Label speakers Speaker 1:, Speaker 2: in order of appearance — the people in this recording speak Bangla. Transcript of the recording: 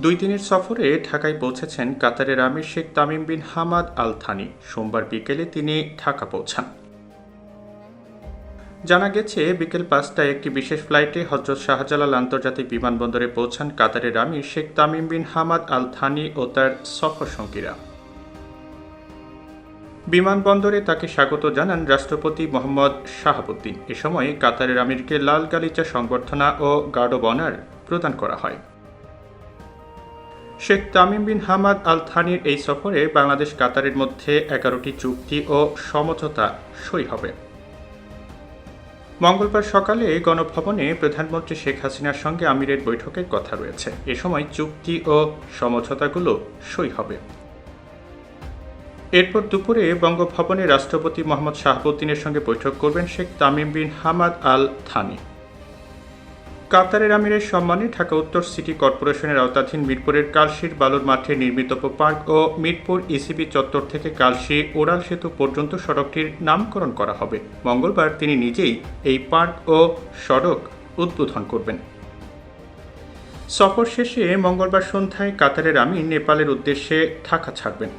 Speaker 1: দুই দিনের সফরে ঢাকায় পৌঁছেছেন কাতারের আমির Sheikh Tamim bin Hamad Al Thani. সোমবার বিকেলে তিনি ঢাকা পৌঁছান। জানা গেছে, বিকেল 5টায় একটি বিশেষ ফ্লাইটে হজরত শাহজালাল আন্তর্জাতিক বিমানবন্দরে পৌঁছান কাতারের আমির Sheikh Tamim bin Hamad Al Thani ও তার সফর সঙ্গীরা। বিমানবন্দরে তাকে স্বাগত জানান রাষ্ট্রপতি মোহাম্মদ শাহাবুদ্দিন। এ সময় কাতারের আমিরকে লাল গালিচা সংবর্ধনা ও গার্ড অব অনার প্রদান করা হয়। Sheikh Tamim bin Hamad Al থানির এই সফরে বাংলাদেশ কাতারের মধ্যে 11টি চুক্তি ও সমঝোতা সই হবে। মঙ্গলবার সকালে গণভবনে প্রধানমন্ত্রী শেখ হাসিনার সঙ্গে আমিরের বৈঠকের কথা রয়েছে। এ সময় চুক্তি ও সমঝোতাগুলো সই হবে। এরপর দুপুরে বঙ্গভবনে রাষ্ট্রপতি মোহাম্মদ শাহাবুদ্দিনের সঙ্গে বৈঠক করবেন Sheikh Tamim bin Hamad Al Thani. কাতারের আমিরের সম্মানে ঢাকা উত্তর সিটি কর্পোরেশনের আওতাধীন মিরপুরের কালশির বালুর মাঠে নির্মিতব্য পার্ক ও মিরপুর ইসিবি চত্বর থেকে কালশি ওড়াল সেতু পর্যন্ত সড়কটির নামকরণ করা হবে। মঙ্গলবার তিনি নিজেই এই পার্ক ও সড়ক উদ্বোধন করবেন। সফর শেষে মঙ্গলবার সন্ধ্যায় কাতারের আমির নেপালের উদ্দেশ্যে ঢাকা ছাড়বেন।